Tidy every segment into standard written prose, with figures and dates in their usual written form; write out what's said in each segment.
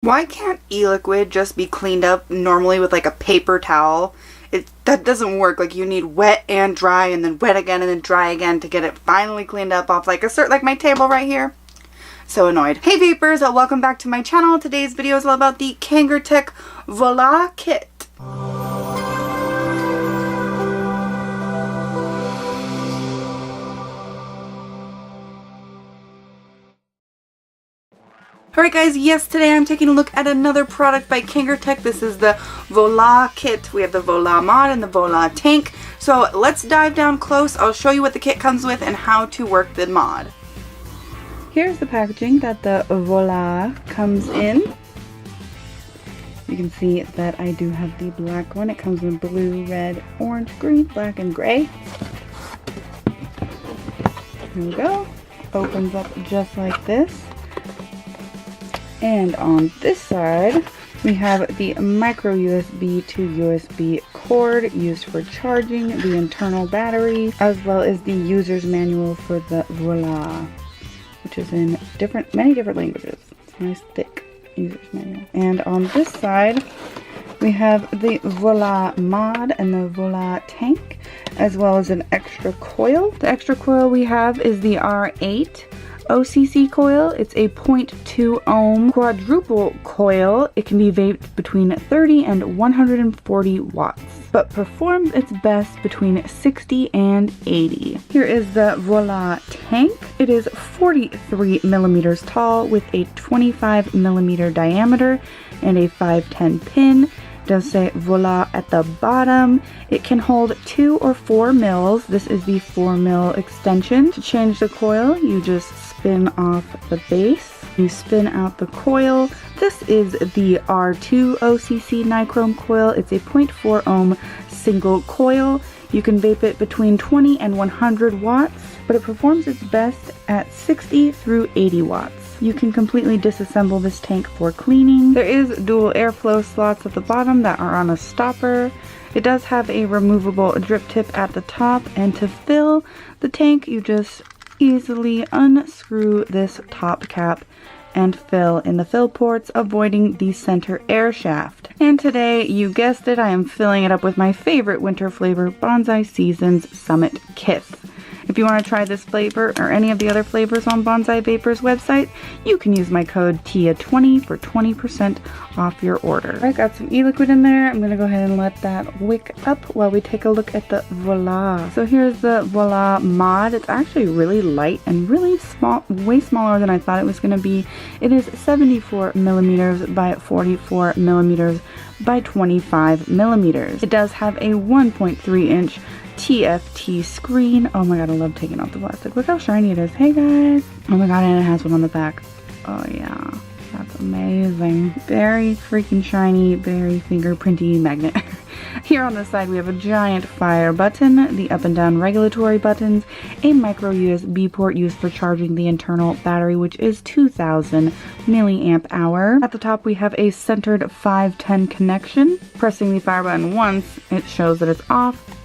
Why can't e-liquid just be cleaned up normally with like a paper towel? That doesn't work. Like, you need wet and dry and then wet again and then dry again to get it finally cleaned up off like like my table right here. So annoyed. Hey vapors, welcome back to my channel. Today's video is all about the Kangertech Vola kit. Alright guys, yes, today I'm taking a look at another product by Kangertech. This is the Vola kit. We have the Vola mod and the Vola tank. So let's dive down close. I'll show you what the kit comes with and how to work the mod. Here's the packaging that the Vola comes in. You can see that I do have the black one. It comes in blue, red, orange, green, black, and gray. Here we go. Opens up just like this. And on this side, we have the micro USB to USB cord used for charging the internal battery, as well as the user's manual for the Vola, which is in many different languages. It's a nice thick user's manual. And on this side, we have the Vola mod and the Vola tank, as well as an extra coil. The extra coil we have is the R8 OCC coil. It's a 0.2 ohm quadruple coil. It can be vaped between 30 and 140 watts, but performs its best between 60 and 80. Here is the Vola tank. It is 43 millimeters tall with a 25 millimeter diameter and a 510 pin. It does say Vola at the bottom. It can hold 2 or 4 mils. This is the 4 mil extension. To change the coil, you just spin off the base. You spin out the coil. This is the R2 OCC nichrome coil. It's a 0.4 ohm single coil. You can vape it between 20 and 100 watts, but it performs its best at 60 through 80 watts. You can completely disassemble this tank for cleaning. There is dual airflow slots at the bottom that are on a stopper. It does have a removable drip tip at the top, and to fill the tank, you just easily unscrew this top cap and fill in the fill ports, avoiding the center air shaft. And today, you guessed it, I am filling it up with my favorite winter flavor, Bonsai Seasons Summit Kiss. If you want to try this flavor or any of the other flavors on Bonsai Vapor's website, you can use my code TIA20 for 20% off your order. I got some e-liquid in there. I'm going to go ahead and let that wick up while we take a look at the Vola. So here's the Vola mod. It's actually really light and really small, way smaller than I thought it was going to be. It is 74 millimeters by 44 millimeters by 25 millimeters. It does have a 1.3 inch TFT screen. Oh my god, I love taking off the plastic. Look how shiny it is. Hey guys. Oh my god, and it has one on the back. Oh yeah, that's amazing. Very freaking shiny, very fingerprinty magnet. Here on the side we have a giant fire button, the up and down regulatory buttons, a micro USB port used for charging the internal battery, which is 2000 milliamp hour. At the top we have a centered 510 connection. Pressing the fire button once, it shows that it's off.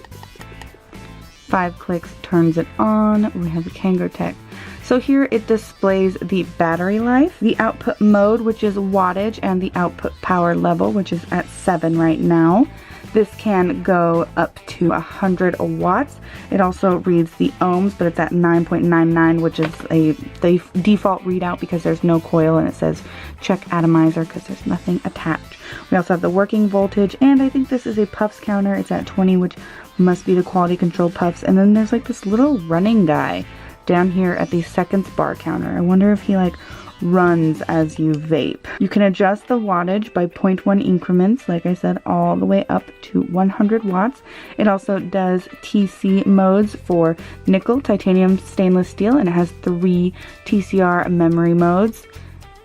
5 clicks turns it on. We have the Kangertech. So here it displays the battery life, the output mode, which is wattage, and the output power level, which is at 7 right now. This can go up to 100 watts. It also reads the ohms, but it's at 9.99, which is the default readout because there's no coil, and it says check atomizer because there's nothing attached. We also have the working voltage, and I think this is a puffs counter. It's at 20, which must be the quality control puffs. And then there's like this little running guy down here at the seconds bar counter. I wonder if he like runs as you vape. You can adjust the wattage by 0.1 increments, like I said, all the way up to 100 watts. It also does TC modes for nickel, titanium, stainless steel, and it has 3 TCR memory modes.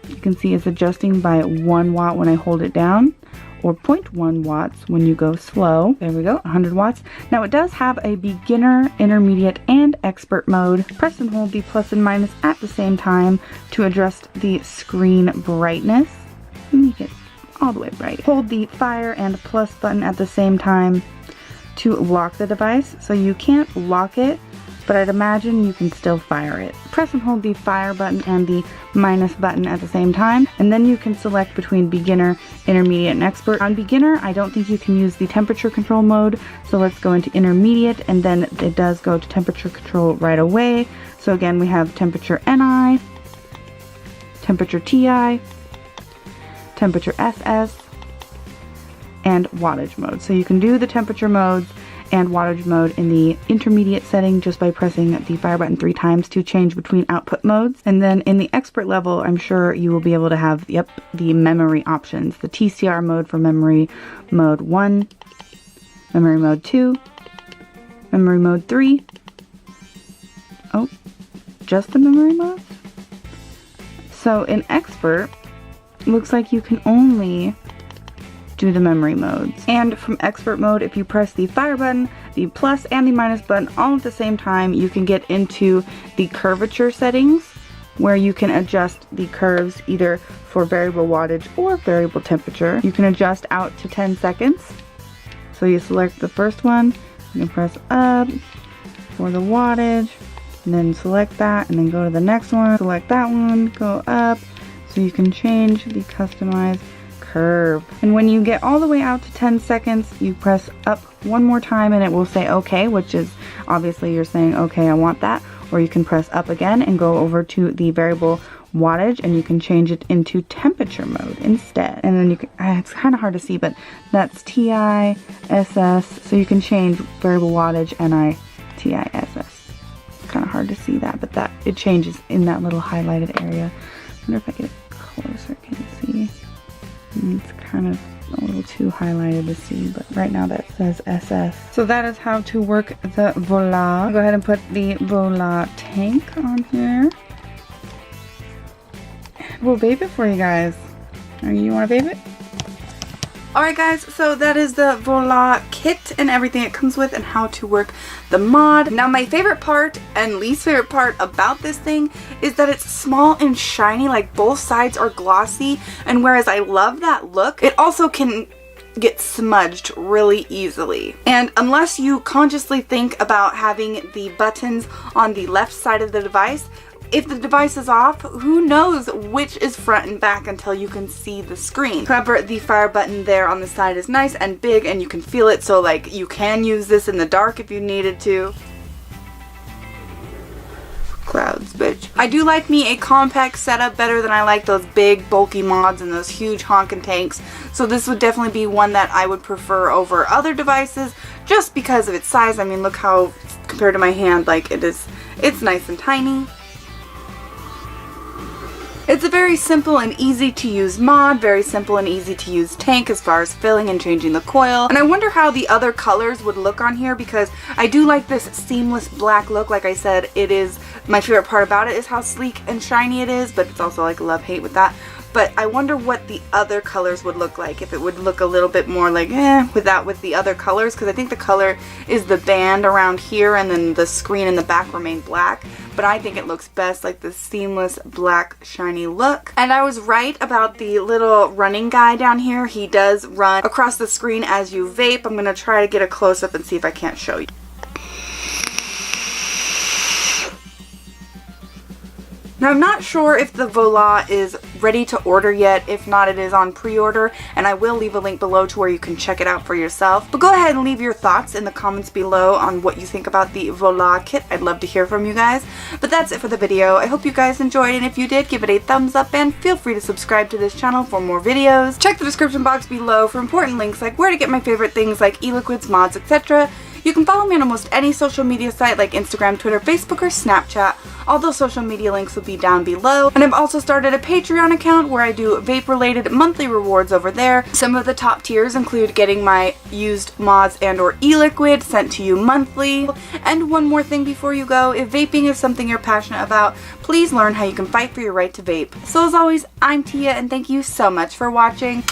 You can see it's adjusting by 1 watt when I hold it down, or 0.1 watts when you go slow. There we go, 100 watts. Now it does have a beginner, intermediate, and expert mode. Press and hold the plus and minus at the same time to adjust the screen brightness. Make it all the way bright. Hold the fire and plus button at the same time to lock the device. So you can't lock it but I'd imagine you can still fire it. Press and hold the fire button and the minus button at the same time, and then you can select between beginner, intermediate, and expert. On beginner, I don't think you can use the temperature control mode, so let's go into intermediate, and then it does go to temperature control right away. So again, we have temperature NI, temperature TI, temperature SS, and wattage mode. So you can do the temperature modes and wattage mode in the intermediate setting just by pressing the fire button 3 times to change between output modes. And then in the expert level, I'm sure you will be able to have, yep, the memory options. The TCR mode for memory mode 1, memory mode 2, memory mode 3. Oh, just the memory mode? So in expert, looks like you can only do the memory modes. And from expert mode, if you press the fire button, the plus and the minus button all at the same time, you can get into the curvature settings where you can adjust the curves either for variable wattage or variable temperature. You can adjust out to 10 seconds. So you select the first one, you can press up for the wattage, and then select that, and then go to the next one, select that one, go up, so you can change the customized curve. And when you get all the way out to 10 seconds, you press up one more time and it will say okay, which is obviously you're saying okay, I want that. Or you can press up again and go over to the variable wattage, and you can change it into temperature mode instead. And then you can, it's kind of hard to see, but that's TI, SS, so you can change variable wattage, NI, TI, SS. It's kind of hard to see that, but it changes in that little highlighted area. I wonder if I get it closer, can you see? It's kind of a little too highlighted to see, but right now that says SS. So that is how to work the Vola. I'll go ahead and put the Vola tank on here. We'll vape it for you guys. You want to vape it? Alright guys, so that is the Vola kit and everything it comes with and how to work the mod. Now my favorite part and least favorite part about this thing is that it's small and shiny, like both sides are glossy, and whereas I love that look, it also can get smudged really easily. And unless you consciously think about having the buttons on the left side of the device, if the device is off, who knows which is front and back until you can see the screen. However, the fire button there on the side is nice and big and you can feel it, so like you can use this in the dark if you needed to. Clouds, bitch. I do like me a compact setup better than I like those big bulky mods and those huge honkin' tanks, so this would definitely be one that I would prefer over other devices just because of its size. I mean, look how compared to my hand, like it's nice and tiny. It's a very simple and easy to use mod, very simple and easy to use tank as far as filling and changing the coil. And I wonder how the other colors would look on here, because I do like this seamless black look. Like I said, it is my favorite part about it is how sleek and shiny it is, but it's also like love-hate with that. But I wonder what the other colors would look like, if it would look a little bit more like with the other colors, because I think the color is the band around here and then the screen in the back remain black. But I think it looks best like the seamless black shiny look. And I was right about the little running guy down here. He does run across the screen as you vape. I'm going to try to get a close-up and see if I can't show you. Now I'm not sure if the Vola is ready to order yet. If not, it is on pre-order, and I will leave a link below to where you can check it out for yourself. But go ahead and leave your thoughts in the comments below on what you think about the Vola kit. I'd love to hear from you guys. But that's it for the video. I hope you guys enjoyed, and if you did, give it a thumbs up and feel free to subscribe to this channel for more videos. Check the description box below for important links like where to get my favorite things like e-liquids, mods, etc. You can follow me on almost any social media site like Instagram, Twitter, Facebook, or Snapchat. All those social media links will be down below. And I've also started a Patreon account where I do vape-related monthly rewards over there. Some of the top tiers include getting my used mods and or e-liquid sent to you monthly. And one more thing before you go, if vaping is something you're passionate about, please learn how you can fight for your right to vape. So as always, I'm Tia, and thank you so much for watching.